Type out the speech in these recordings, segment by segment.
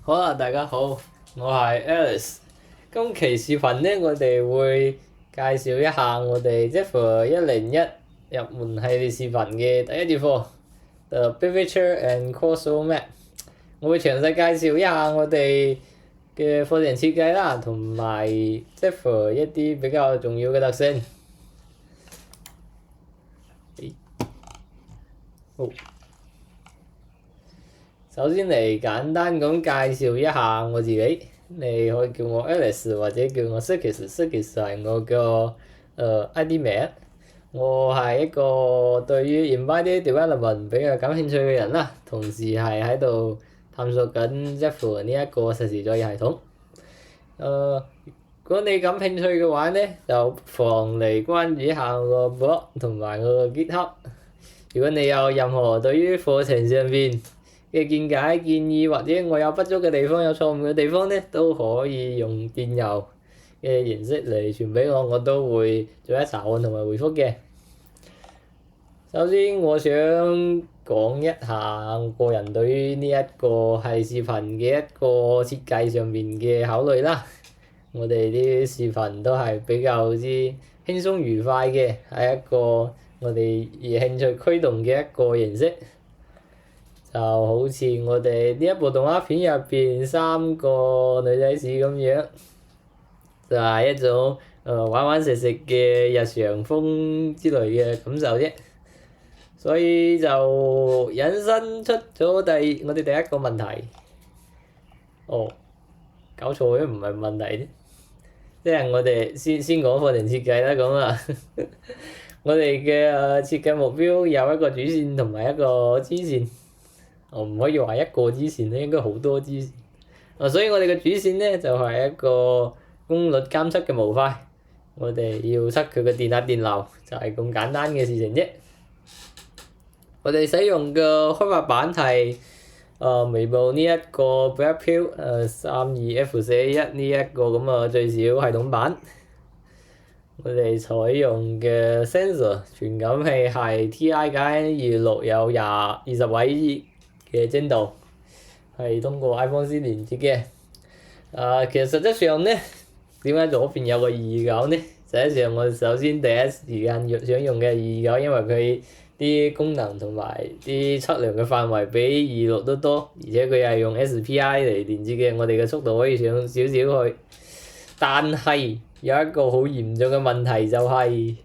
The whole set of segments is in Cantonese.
好啦，大家好，我係 Alice。今期視頻呢，我哋會介紹一下我哋 Zephyr 101入門系列視頻嘅第一節課，The Big Picture and Crossover Map。我會詳細介紹一下我哋嘅課程設計啦，同埋 Zephyr 一啲比較重要嘅特性。好。首先嚟簡單咁介紹一下我自己，你可以叫我 Alice 或者叫我 Circus，Circus 係我個ID 名。我係一個對於 Embedded Development 比較感興趣嘅人啦，同時係喺度探索緊 Zephyr 呢一個實時作業系統。如果你感興趣嘅話呢，就不妨嚟關注一下我個 blog 同埋我個 GitHub。如果你有任何對於課程上邊嘅見解建議，或者我有不足嘅地方、有錯誤嘅地方呢，都可以用電郵嘅形式嚟傳俾我，我都會逐一查看同埋回覆嘅。首先，我想講一下我個人對於呢一個係視頻嘅一個設計上面嘅考慮啦。我哋啲視頻都係比較之輕鬆愉快嘅，係一個我哋以興趣驅動嘅一個形式。就好似我哋呢一部動畫片入邊三個女仔屎咁樣，就係一種玩玩食食嘅日常風之類嘅感受啫。所以就引申出咗我哋第一個問題。搞錯咗，唔係問題啫。即係我哋先講課程設計啦，咁啊，我哋嘅設計目標有一個主線同埋一個支線。唔可以話一個支線咧，應該好多支線。所以我哋嘅主線咧就係一個功率監測嘅模塊，我哋要測佢嘅電壓電流，就係咁簡單嘅事情啫。我哋使用嘅開發版係微部呢一個 Blackpill 32F4A1呢一個咁嘅最小系統版。我哋採用嘅 sensor 傳感器係 TI-926有20位嘅精度，係通過 iPhone-C 連接嘅。其實實質上呢，點解左邊有個229呢？實際上我首先第一時間想用嘅229，因為佢啲功能同埋啲測量嘅範圍比26都多，而且佢係用 SPI 嚟連接嘅，我哋嘅速度可以上少少去。但係有一個好嚴重嘅問題就係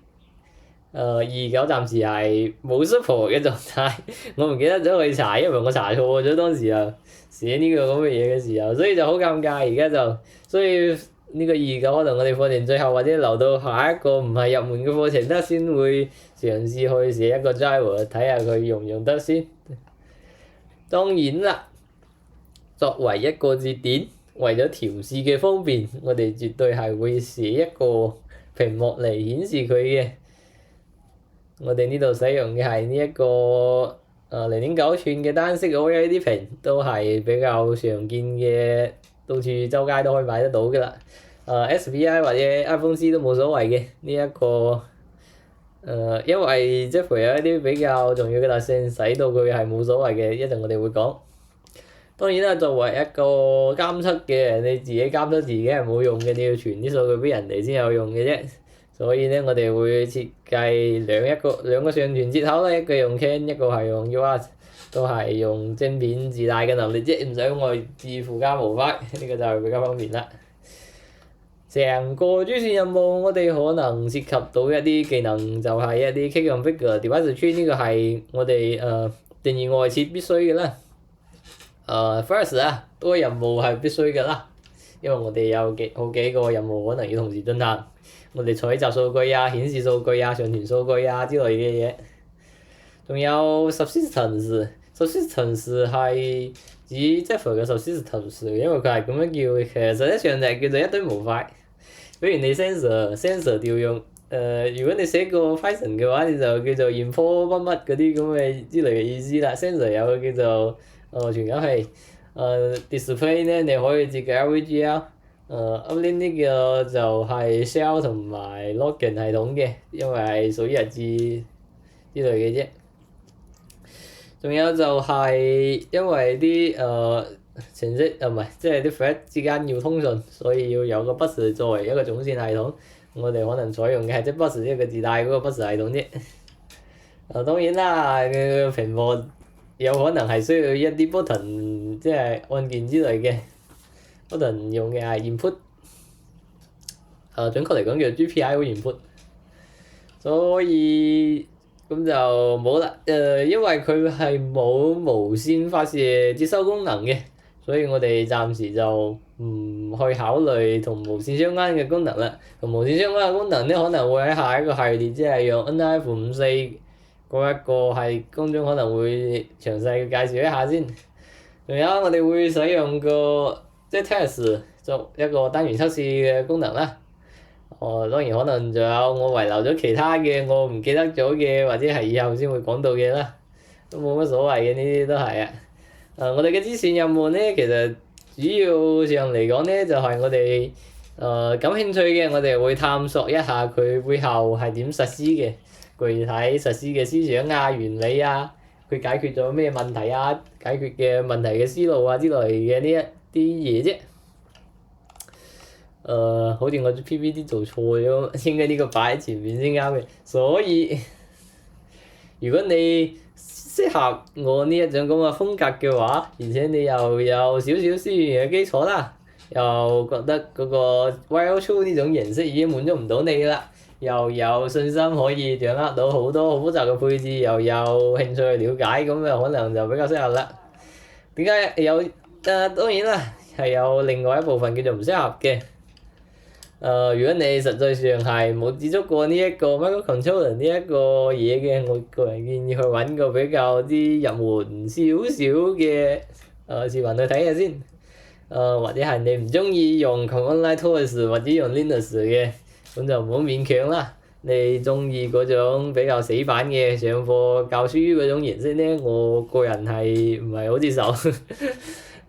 ，229暫時係冇 support 嘅狀態，我唔記得咗去查，因為我查錯咗當時啊寫呢個咁嘅嘢嘅時候，所以就好尷尬。而家就所以呢個229可能我哋課程最後或者留到下一個唔係入門嘅課程得先會嘗試去寫一個 driver 睇下佢用唔用得先。當然啦，作為一個節點，為咗調試嘅方便，我哋絕對係會寫一個屏幕嚟顯示佢嘅。我哋呢度使用嘅係呢一個0.9寸嘅單色 OLED 屏，都係比較常見嘅，到處周街都可以買得到㗎啦。SPI 或者 iPhone-C 都冇所謂嘅呢一個。因為 Zephyr 有一啲比較重要嘅特性，使到佢係冇所謂嘅，一陣我哋會講。當然啦，作為一個監測嘅，你自己監測自己係冇用嘅，你要傳啲數據俾人哋先有用嘅啫。所以呢，我哋會設計兩個上傳接口啦，一個用 CAN，一個係用 UART，都係用晶片自帶嘅能力啫，唔使外置附加模塊，呢個就係比較方便啦。成個主線任務，我哋可能涉及到一啲技能，就係一啲 key configure device tree，呢個係我哋定義外設必須嘅啦。First 多任務係必須嘅啦，因為我哋有好幾個任務可能要同時進行。我哋採集數據啊、顯示數據啊、上傳數據啊之類嘅嘢，仲有 subsystems 係指 Zephyr 嘅 subsystems，因為佢係咁樣叫嘅。其實實際上就係叫做一堆模塊。比如你 sensor 調用，如果你寫個 Python 嘅話，你就叫做 import 乜乜嗰啲咁嘅之類嘅意思啦。sensor 有個叫做傳感器，display 呢你可以設計 LVGL。uplink 呢個就係 shell 同埋 logging 系統嘅，因為係屬於日誌之類嘅啫。仲有就係因為啲程式唔係，即係啲 thread 之間要通訊，所以要有個 bus 作為一個總線系統。我哋可能採用嘅係即 bus 一個自帶嗰個 bus 系統啫。當然啦，佢屏幕有可能係需要一啲 button，即係按鍵之類嘅 button 用嘅係 input。準確嚟講叫 GPIO input。所以咁就冇啦。因為佢係冇無線發射接收功能嘅，所以我哋暫時就唔去考慮同無線相關嘅功能啦。同無線相關嘅功能咧，可能會喺下一個系列，即係用 NRF54嗰一個係當中可能會詳細介紹一下先。仲有我哋會使用個即係 test 作一個單元測試嘅功能啦。當然可能仲有我遺留咗其他嘅我唔記得咗嘅，或者係以後先會講到嘅啦，都冇乜所謂嘅，呢啲都係啊。我哋嘅支線任務咧，其實主要上嚟講咧，就係我哋感興趣嘅，我哋會探索一下佢背後係點實施嘅，具體實施嘅思想啊、原理啊，佢解決咗咩問題啊、解決嘅問題嘅思路啊之類嘅呢一啲嘢啫。好似我 PPT 做錯咗，應該呢個擺喺前面先啱嘅。所以如果你適合我呢一種咁嘅風格嘅話，而且你又有少少思源嘅基礎啦，又覺得嗰個 While2 呢種形式已經滿足唔到你啦，又有信心可以掌握到好多好複雜嘅配置，又有興趣去了解，咁就可能就比較適合啦。點解有？當然啦，係有另外一部分叫做唔適合嘅。如果你實際上係冇接觸過呢一個 microcontroller 呢一個嘢嘅，我個人建議去揾個比較啲入門少少嘅視頻去睇下先。或者係你唔中意用 command line tools 或者用 Linux 嘅，咁就唔好勉強啦。你中意嗰種比較死板嘅上課教書嗰種形式咧，我個人係唔係好接受。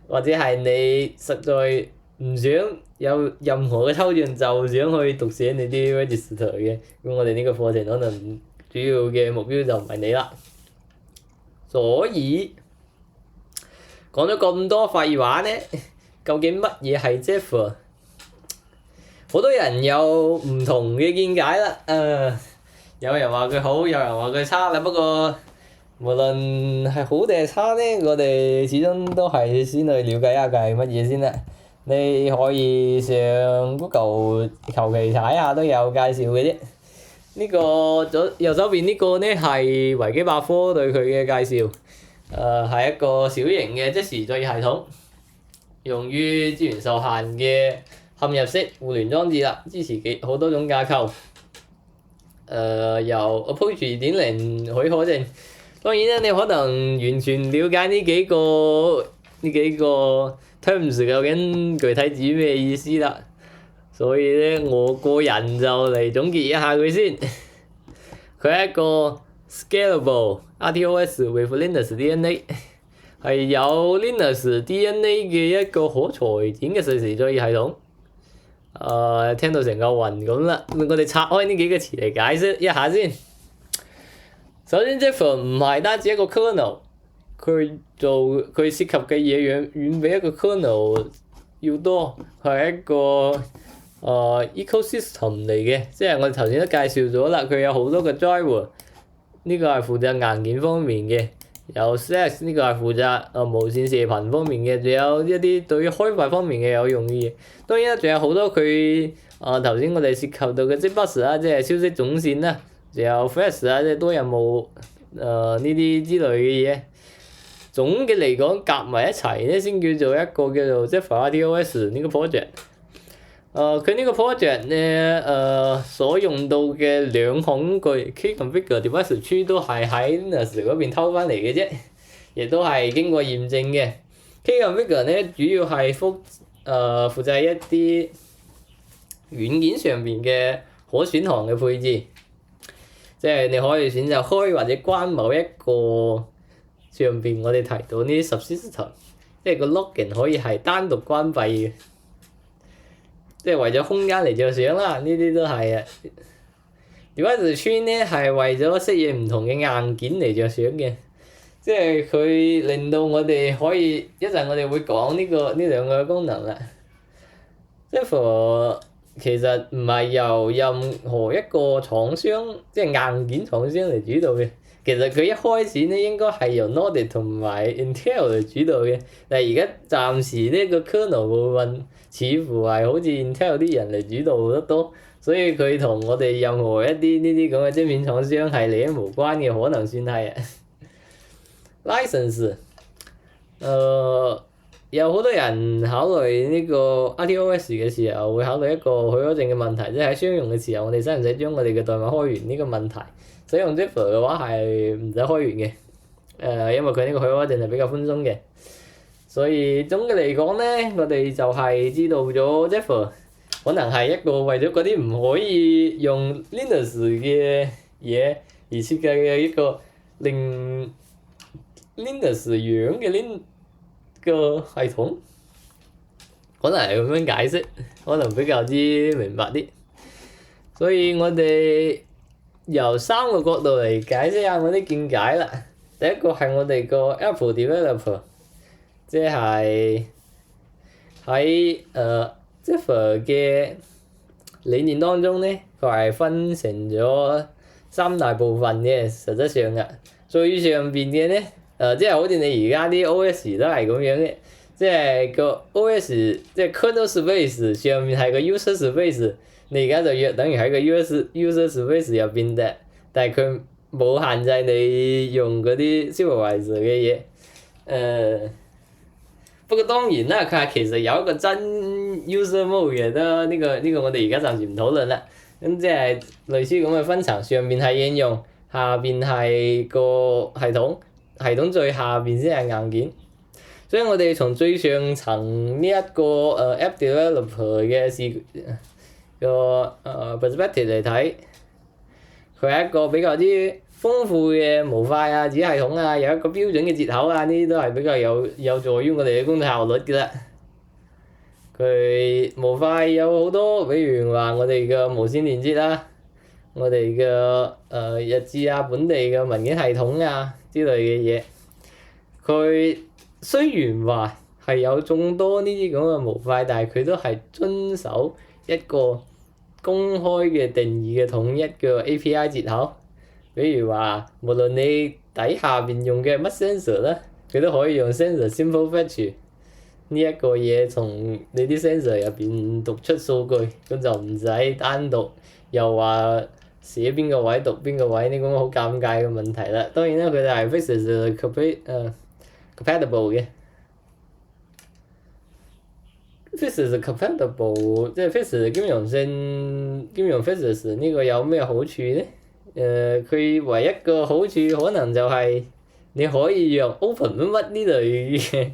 或者係你實在唔想有任何嘅抽象，就想去讀寫你啲 register 嘅，咁我哋呢個課程可能主要嘅目標就唔係你啦。所以講咗咁多廢話咧，究竟乜嘢係 Zephyr？好多人有唔同嘅見解啦。有人話佢好，有人話佢差啦。不過無論係好定係差咧，我哋始終都係先去了解下佢係乜嘢先啦。你可以上 Google 求其睇下都有介紹嘅啫。呢個右手邊呢個咧係維基百科對佢嘅介紹。係一個小型嘅即時作業系統，用於資源受限嘅嵌入式互聯裝置啦，支持好多種架構。由 Approach 2.0許可證。當然啦，你可能完全唔了解呢幾個 terms 究竟具體指咩意思啦。所以咧，我個人就嚟總結一下佢先。佢係一個 scalable RTOS with Linux DNA， 係有 Linux DNA 嘅一個可裁剪嘅實時作業系統。聽到成嚿雲咁啦，我哋拆開呢幾個詞嚟解釋一下先。首先 Zephyr 唔係單止一個 kernel， 佢涉及嘅嘢遠比一個 kernel 要多，係一個ecosystem 嚟嘅，即係我哋頭先都介紹咗啦，佢有好多個 driver， 呢個係負責硬件方面嘅，有 Slash 呢個係負責無線射頻方面嘅，仲有一啲對於開發方面嘅有用嘅嘢。當然啦，仲有好多佢頭先我哋涉及到嘅 JBus 啦，即係消息總線啦，仲有 Flash 啊，即係多任務呢啲之類嘅嘢。總嘅嚟講，夾埋一齊咧，先叫做一個叫做 Zephyr RTOS 呢個 project。佢呢個 project 咧，所用到嘅兩項工具 Kconfigure Device Tree 都係喺 Linux 嗰邊偷翻嚟嘅啫，亦都係經過驗證嘅。Kconfigure 咧主要係負責一啲軟件上邊嘅可選項嘅配置，即係你可以選擇開或者關某一個上邊我哋提到呢啲 subsystem， 即係個 login 可以係單獨關閉嘅。即係為咗空間嚟着想啦，呢啲都係啊。Device Tree咧係為咗適應唔同嘅硬件嚟着想嘅，即係佢令到我哋可以一陣我哋會講呢兩個功能啦。Zephyr 其實唔係由任何一個廠商，即係硬件廠商嚟主導嘅。其實佢一開始咧應該係由 Nordic 同埋 Intel 嚟主導嘅，但係而家暫時呢個 kernel 部分似乎係好似 Intel 啲人嚟主導得多，所以佢同我哋任何一啲呢啲咁嘅晶片廠商係利益無關嘅，可能算係啊。License，有好多人考慮呢個 RTOS 嘅時候會考慮一個許可證嘅問題，即係喺商用嘅時候，我哋使唔使將我哋嘅代碼開源呢個問題？使用 Zephyr 嘅話係唔使開源嘅，因為佢呢個許可證係比較寬鬆嘅，所以總嘅嚟講咧，我哋就係知道咗 Zephyr 可能係一個為咗嗰啲唔可以用 Linux 嘅嘢而設計嘅一個令 Linux 樣嘅個系統，可能係咁樣解釋，可能比較之明白啲。所以我哋由三個角度嚟解釋下我啲見解啦。第一個係我哋個 Apple Developer，即係喺Zephyr 嘅理念當中咧，佢係分成咗三大部分嘅，實質上嘅。最上邊嘅咧，即係好似你而家啲 OS 都係咁樣嘅，即係個 OS 即係 kernel space 上面係個 user space， 你而家就約等於喺個 user space 入邊嘅，但係佢冇限制你用嗰啲 supervisor 嘅嘢。不過當然啦，佢係其實有一個真 user mode 嘅，得呢個我哋而家暫時唔討論啦。咁即係類似咁嘅分層，上面係應用，下邊係個系統，系統最下邊先係硬件。所以我哋從最上層呢一個app developer 嘅perspective 嚟睇，佢係一個比較之豐富嘅模塊啊、子系統啊，有一個標準嘅接口啊，呢啲都係比較有助於我哋嘅工作效率嘅啦。佢模塊有好多，比如話我哋嘅無線連接啦，我哋嘅日誌啊、本地嘅文件系統啊之類嘅嘢。佢雖然話係有眾多呢啲咁嘅模塊，但係佢都係遵守一個公開嘅定義嘅統一嘅 API 接口。比如話，無論你底下邊用嘅乜 sensor 咧，佢都可以用 sensor simple fetch 呢一個嘢從你啲 sensor 入邊讀出數據，咁就唔使單獨又話寫邊個位讀邊個位呢，咁好尷尬嘅問題啦。當然啦，佢哋係 Fixes compatible 嘅。Fixes compatible 即係 Fixes 兼容 Fixes 呢個有咩好處咧？佢唯一個好處可能就係你可以用 open 乜乜呢類嘅。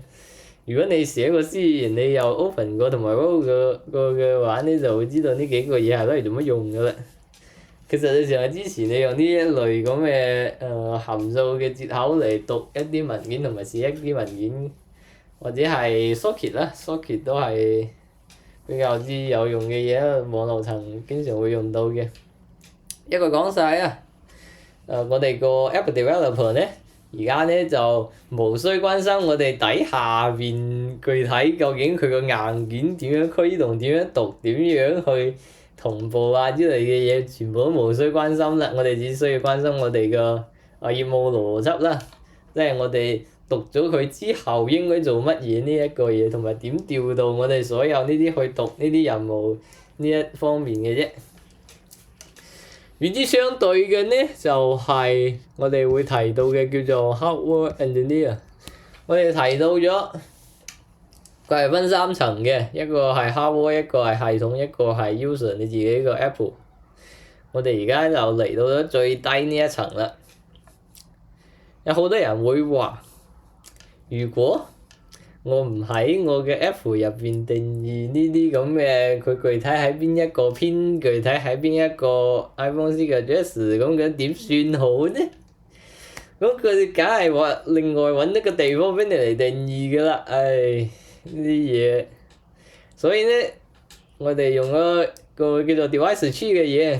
如果你寫個 C，你又 open 過同埋 roll 過嘅話，你就會知道呢幾個嘢係攞嚟做乜用嘅啦。其實你成日支持你用呢一類咁嘅函數嘅接口嚟讀一啲文件同埋寫一啲文件，或者係 socket 啦，socket 都係比較之有用嘅嘢啦，網絡層經常會用到嘅。一個講晒啊！我哋個 app developer 咧，而家咧就無需關心我哋底下邊具體究竟佢個硬件點樣驅動、點樣讀、點樣去同步啊之類嘅嘢，全部都無需關心啦。我哋只需要關心我哋個業務邏輯啦，即係我哋讀咗佢之後應該做乜嘢呢一個嘢，同埋點調度我哋所有呢啲去讀呢啲任務呢一方面嘅啫。與之相對嘅呢，就係我哋會提到嘅叫做 hardware engineer。我哋提到咗佢係分三層嘅，一個係 hardware，一個係系統，一個係 user 你自己個 Apple。我哋而家就嚟到咗最低呢一層啦。有好多人會話，如果我唔喺我嘅 App 入邊定義呢啲咁嘅，佢具體喺邊一個篇，具體喺邊一個 iPhone 嘅 address 咁點算好呢？咁佢哋梗係話另外揾一個地方俾你嚟定義㗎啦，唉呢啲嘢。所以咧，我哋用個叫做 device tree 嘅嘢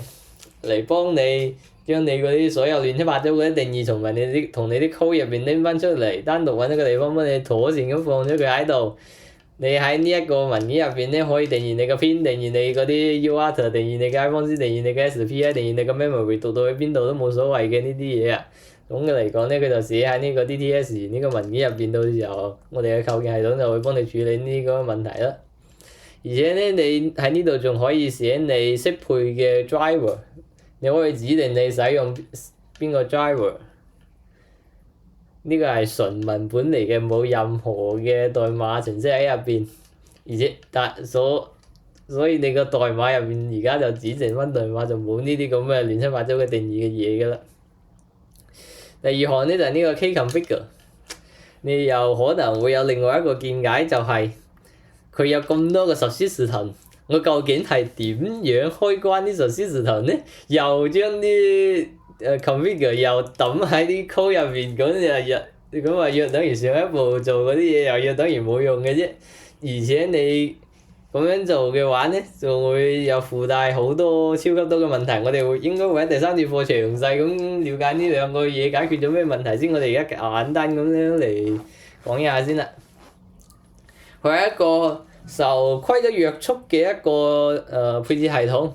嚟幫你將你嗰啲所有亂七八糟嗰啲定義同埋你啲 code 入邊拎翻出嚟，單獨揾一個地方幫你妥善咁放咗佢喺度。你喺呢一個文件入邊咧，可以定義你個 pin，定義你嗰啲 UART，定義你嘅 iPhone，定義你嘅 SPI，定義你個 memory 讀到去邊度都冇所謂嘅呢啲嘢啊。總嘅嚟講咧，佢就寫喺呢個 DTS 呢個文件入邊，到時候我哋嘅構建系統就會幫你處理呢個問題啦。而且咧，你喺呢度仲可以寫你適配嘅 driver， 你可以指定你使用邊個 driver。呢個係純文本嚟嘅，冇任何嘅代碼程式喺入邊，而且所以你個代碼入邊而家就只剩翻代碼，就冇呢啲咁嘅亂七八糟嘅定義嘅嘢㗎啦。第二項咧就係呢個 Kconfigure， 你又可能會有另外一個見解，就係佢有咁多個 subsystem， 我究竟係點樣開關啲 subsystem 咧？又將啲configure 又抌喺啲 code 入邊，咁話約等於上一步做嗰啲嘢，又約等於冇用嘅啫。而且你咁樣做嘅話咧，就會有附帶好多超級多嘅問題。我哋應該會喺第三節課詳細咁了解呢兩個嘢解決咗咩問題先。我哋而家簡單咁樣嚟講一下先啦。佢係一個受規則約束嘅一個配置系統，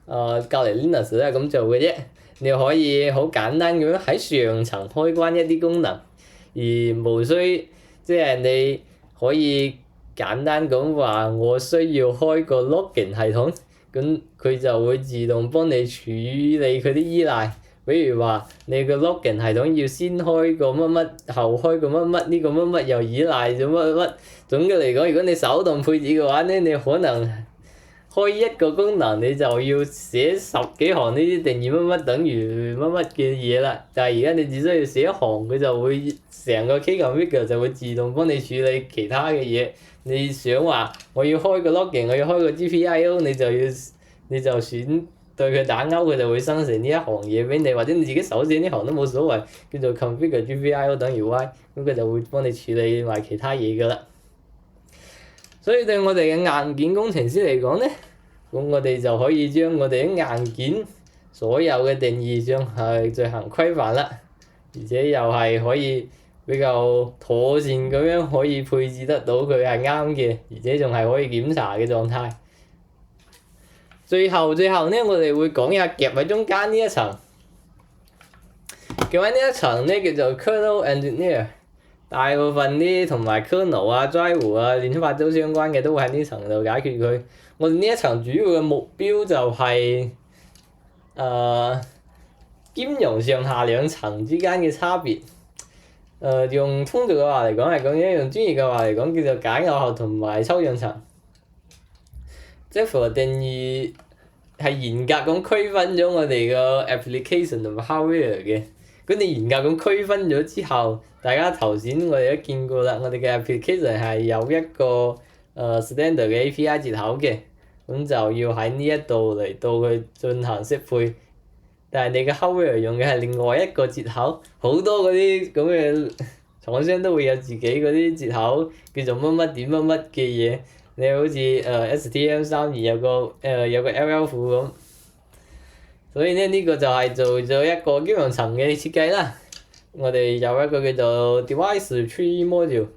隔離 Linux 都係咁做嘅啫。你可以好簡單咁樣喺上層開關一啲功能，而無需即係你可以簡單咁話，我需要開個 login 系統，咁佢就會自動幫你處理佢啲依賴。比如話你個 login 系統要先開個乜乜，後開個乜乜，呢個乜乜又依賴咗乜乜。總嘅嚟講，如果你手動配置嘅話咧，你可能開一個功能你就要寫10幾行呢啲定義乜乜等於乜乜嘅嘢啦。但係而家你只需要寫一行，佢就會成個 Kconfigure 就會自動幫你處理其他嘅嘢。你想話我要開個 login， 我要開個 GPIO， 你就選對佢打勾，佢就會生成呢一行嘢俾你，或者你自己手寫呢行都冇所謂，叫做 configure GPIO 等於 Y， 咁佢就會幫你處理埋其他嘢㗎啦。所以對我哋嘅硬件工程師嚟講咧，咁我哋就可以將我哋啲硬件所有嘅定義上係進行規範啦，而且又係可以比較妥善咁樣可以配置得到佢係啱嘅，而且仲係可以檢查嘅狀態。最後咧，我哋會講一下夾喺中間呢一層。夾喺呢一層咧叫做 kernel engineer， 大部分啲同埋 kernel 啊、driver 啊亂七八糟相關嘅都會喺呢層度解決佢。我哋呢一層主要嘅目標就係兼容上下兩層之間嘅差別。用通俗嘅話嚟講係咁樣，用專業嘅話嚟講叫做解耦合同埋抽象層。即係符合定義係嚴格咁區分咗我哋個 application 同埋 hardware 嘅。咁你嚴格咁區分咗之後，大家頭先我哋都見過啦，我哋嘅 application 係有一個standard 嘅 API 接口嘅，咁就要喺呢一度嚟到去進行適配。但係你嘅 hardware 用嘅係另外一個接口，好多嗰啲咁嘅廠商都會有自己嗰啲接口，叫做乜乜點乜乜嘅嘢。你好似STM32有個 LL 符咁，所以咧呢個就係做咗一個兼容層嘅設計啦。我哋有一個叫做 Device Tree Module，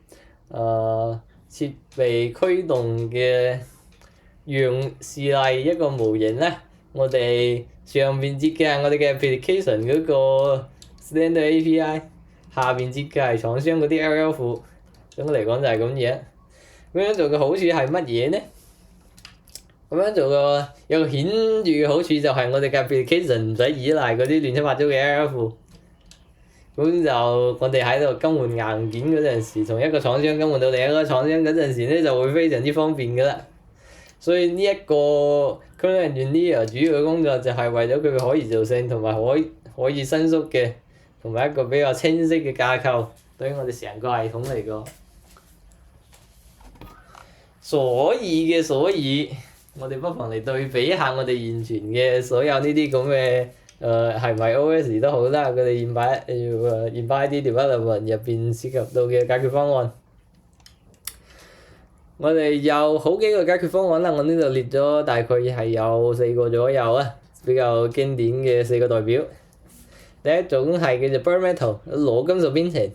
設備驅動嘅示例一個模型咧。我哋上邊接嘅係我哋嘅 application 嗰個 standard API， 下邊接嘅係廠商嗰啲 LL 符。總嘅嚟講就係咁樣。咁樣做嘅好處係乜嘢呢？咁樣做嘅有個顯著嘅好處就係我哋嘅 application 唔使依賴嗰啲亂七八糟嘅 LL 符。咁就我哋喺度更換硬件嗰陣時，從一個廠商更換到另一個廠商嗰陣時咧，就會非常之方便㗎啦。所以呢一個 kernel engineer 主要嘅工作就係為咗佢嘅可移動性同埋可以伸縮嘅，同埋一個比較清晰嘅架構，對於我哋成個系統嚟講。所以，我哋不妨嚟對比一下我哋現存嘅所有呢啲咁嘅係咪 OS 都好啦，佢哋現擺啲 development 入邊涉及到嘅解決方案。我哋有好幾個解決方案啦，我呢度列咗大概係有4個左右啊，比較經典嘅4個代表。第一種係叫做 bare metal 裸金屬編程。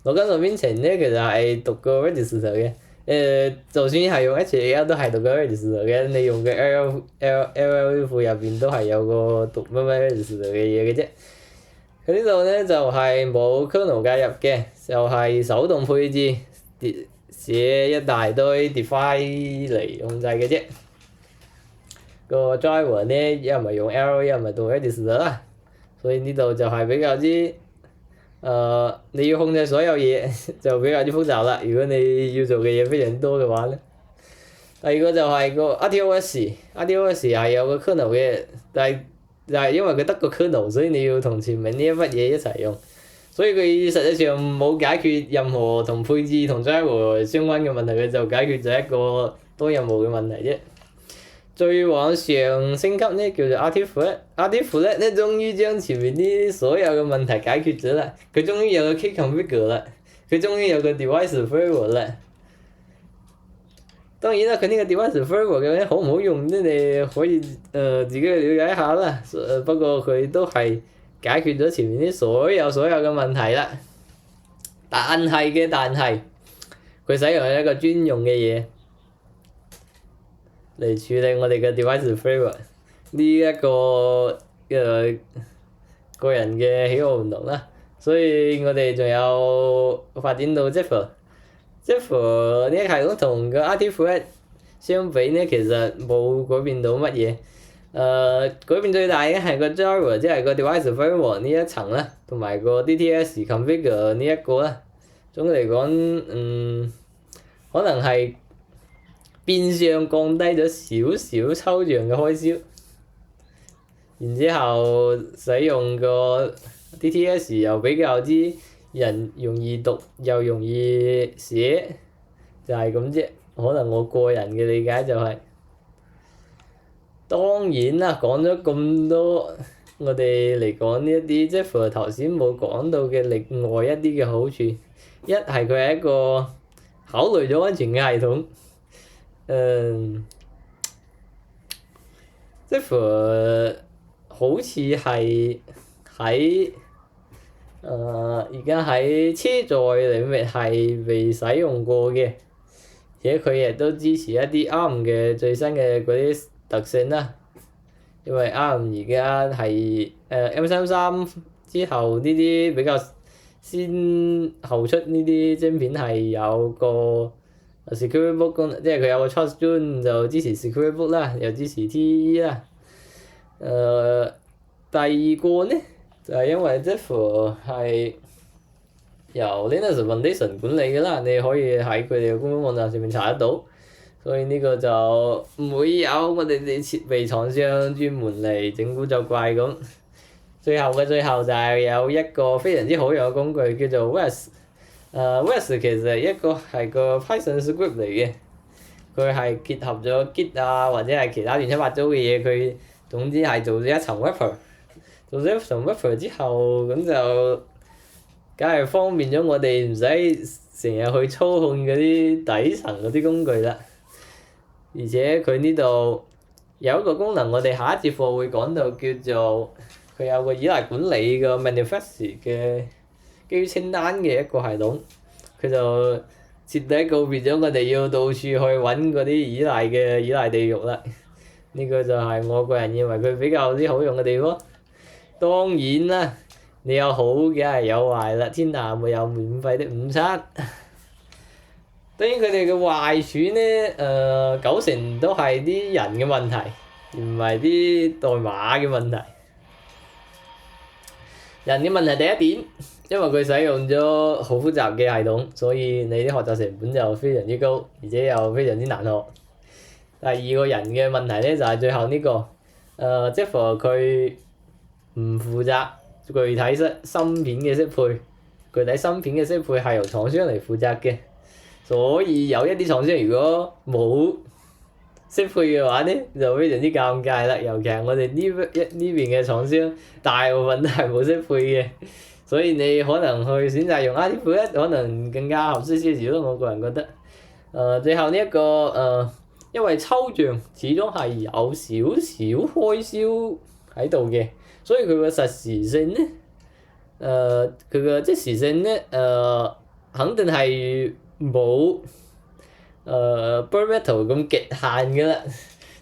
裸金屬編程咧，其實係讀個 register 嘅。就算係用 HAL 都係讀個 register 嘅。你用嘅 LLVM 庫入邊都係有個讀乜乜 register 嘅嘢嘅啫。佢呢度咧就係冇 kernel 介入嘅，就係手動配置，寫一大堆 define 嚟控制嘅啫。個 driver 咧一唔係用 L， 一唔係讀 register 啦，所以呢度就係比較之你要控制所有嘢就比較之複雜啦。如果你要做嘅嘢非常多嘅話咧，第二個就係個 RTOS 係有個 kernel 嘅，但係因為佢得個 kernel， 所以你要同前面呢一筆嘢一齊用，所以佢實際上冇解決任何同配置同 driver 相關嘅問題，佢就解決咗一個多任務嘅問題啫。最往上升級咧叫做 RT-Flat 咧終於將前面啲所有嘅問題解決咗啦，佢終於有個 key configure 啦，佢終於有個 device framework 啦。當然啦，佢呢個 device framework 嘅好唔好用咧，你可以自己去了解一下啦。不過佢都係解決咗前面啲所有嘅問題啦。但係佢使用一個專用嘅嘢嚟處理我哋嘅 device framework， 呢一個個人嘅喜好唔同啦，所以我哋仲有發展到 Zephyr 呢個系統同個 RT-Flat 相比咧，其實冇改變到乜嘢。改變最大嘅係個 driver， 即係個 device framework 呢一層啦，同埋個 DTS configure 呢一個啦。總嘅嚟講，可能係變相降低咗少少抽象嘅開銷，然之後使用個 DTS 又比較之容易讀又容易寫，就係咁啫。可能我個人嘅理解就係，當然啦，講咗咁多，我哋嚟講呢一啲，即係頭先冇講到嘅另外一啲嘅好處，一係佢係一個考慮咗安全嘅系統。Zephyr 好似係喺而家喺車載領域係未使用過嘅，而且佢亦都支持一啲 ARM 嘅最新嘅嗰啲特性啦。因為 ARM 而家係M33之後呢啲比較先後出呢啲晶片係有個security boot 功能，即係佢有個 trust zone 就支持 security boot 啦，又支持 TE 啦。第二個咧就係因為 Zephyr 係由 Linux Foundation 管理嘅啦，你可以喺佢哋嘅官方網站上面查得到，所以呢個就唔會有我哋設備廠商專門嚟整蠱作怪咁。最後就係有一個非常之好用嘅工具叫做 Wes。Wes 其實一個係個 Python script 嚟嘅，佢係結合咗 Git 啊或者係其他亂七八糟嘅嘢，佢總之係做咗一層 wrapper。做咗一層 wrapper 之後，咁就梗係方便咗我哋唔使成日去操控嗰啲底層嗰啲工具啦。而且佢呢度有一個功能，我哋下一節課會講到，叫做佢有個依賴管理嘅 manifest 嘅基於清單嘅一個系統，佢就徹底告別咗我哋要到處去揾嗰啲依賴地獄啦。呢個就係我個人認為佢比較之好用嘅地方。當然啦，你有好嘅係有壞啦，天下沒有免費的午餐。對於佢哋嘅壞處咧，90%都係啲人嘅問題，而唔係啲代碼嘅問題。人嘅問題第一點，因為佢使用咗好複雜嘅系統，所以你啲學習成本就非常之高，而且又非常之難學。第二個人嘅問題咧就係最後呢個，Zephyr 佢唔負責具體芯片嘅適配，具體芯片嘅適配係由廠商嚟負責嘅，所以有一啲廠商如果冇適配嘅話咧，就非常之尷尬啦。尤其係我哋呢邊嘅廠商，大部分都係冇適配嘅，所以你可能去選擇用 RT-Flat 可能更加合適些少咯。我個人覺得，最後呢一個因為抽象始終係有少少開銷喺度嘅，所以佢個實時性咧佢個即時性咧肯定係冇bare metal 咁極限㗎啦。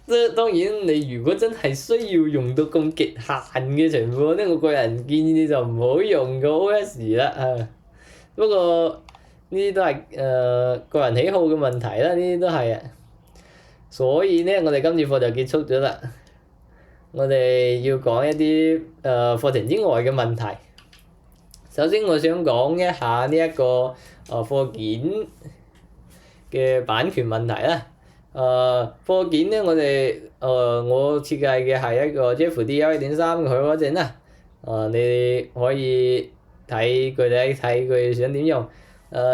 即係當然，你如果真係需要用到咁極限嘅情況咧，我個人建議你就唔好用個 OS 啦啊。不過呢啲都係個人喜好嘅問題啦，呢啲都係啊。所以咧，我哋今次課就結束咗啦。我哋要講一啲課程之外嘅問題。首先，我想講一下呢一個課件嘅版權問題啦。課件咧，我設計嘅係一個 JFDL 1.3嘅許可證啦。你可以具體睇佢想點用。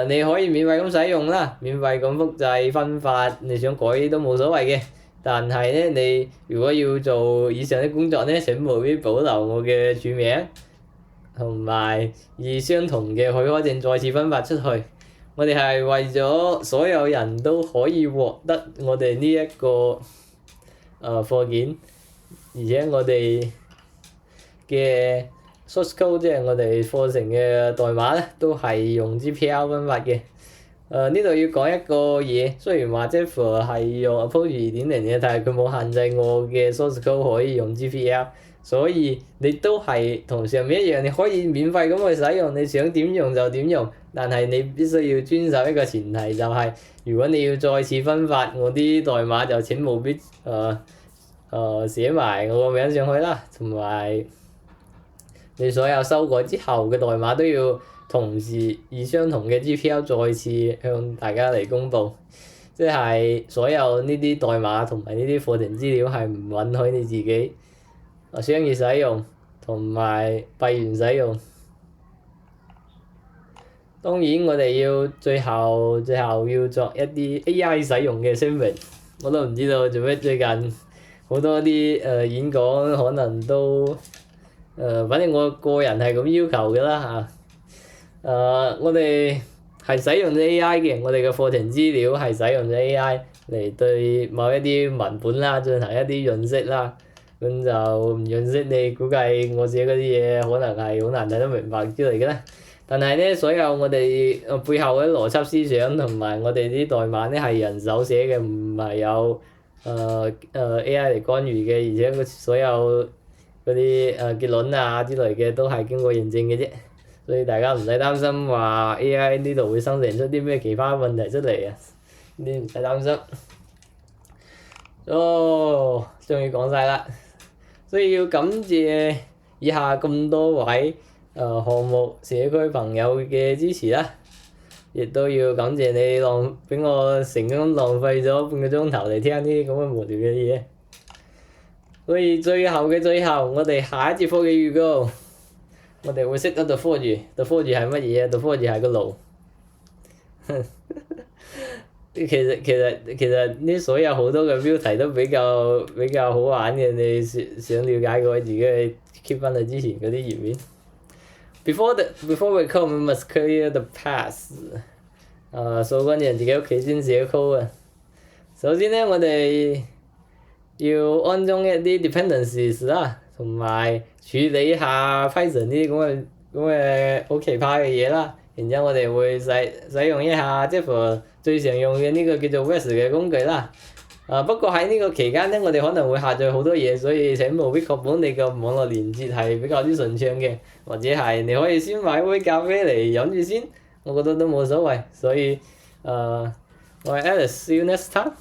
你可以免費咁使用啦，免費咁複製分發，你想改都冇所謂嘅。但係咧，你如果要做以上啲工作咧，請務必保留我嘅署名，同埋以相同嘅許可證再次分發出去。我哋係為咗所有人都可以獲得我哋呢一個課件，而且我哋嘅 source code 即係我哋課程嘅代碼咧，都係用 GPL 分發嘅。呢度要講一個嘢，雖然話 Zephyr 係用 Approach 2.0嘅，但係佢冇限制我嘅 source code 可以用 GPL，所以你都係同上面一樣，你可以免費咁去使用，你想點用就點用。但係你必須要遵守一個前提，就係如果你要再次分發我啲代碼，就請務必寫埋我個名上去啦，同埋你所有修改之後嘅代碼都要同時以相同嘅 GPL 再次向大家嚟公佈。即係所有呢啲代碼同埋呢啲課程資料係唔允許你自己商業使用同埋閉源使用。當然我哋要最後要作一啲 AI 使用嘅聲明。我都唔知道做咩最近好多啲演講可能都反正我個人係咁要求嘅啦嚇。我哋係使用咗 AI 嘅，我哋嘅課程資料係使用咗 AI 嚟對某一啲文本啦進行一啲潤色啦。咁就唔潤色，你估計我寫嗰啲嘢可能係好難睇得明白之類嘅啦。但係咧，所有我哋背後嗰啲邏輯思想同埋我哋啲代碼咧係人手寫嘅，唔係有AI 嚟干預嘅，而且所有嗰啲結論啊之類嘅都係經過認證嘅啫，所以大家唔使擔心話 AI 呢度會生成出啲咩奇葩問題出嚟啊！你唔使擔心。終於講晒啦，所以要感謝以下咁多位項目社區朋友嘅支持啦，亦都要感謝你俾我成功浪費咗半個鐘頭嚟聽呢啲咁嘅無聊嘅嘢。所以最後嘅最後，我哋下一節課嘅預告，我哋會識得 Dforge 係乜嘢啊？Dforge係個爐。其實呢所有好多嘅標題都比較好玩嘅，你想了解嘅話，自己去 keep 翻佢之前嗰啲頁面。Before we come, we must clear the path。掃乾淨自己屋企先寫 code 啊！首先咧，我哋要安裝一啲 dependencies 啦，同埋處理一下 Python 呢啲咁嘅好奇葩嘅嘢啦。然之後我哋會使用一下 Zephyr 最常用嘅呢個叫做 West 嘅工具啦。不過喺呢個期間咧，我哋可能會下載好多嘢，所以請務必確保你個網絡連接係比較之順暢嘅，或者係你可以先買杯咖啡嚟飲住先，我覺得都冇所謂。所以我係 Alice，see you next time。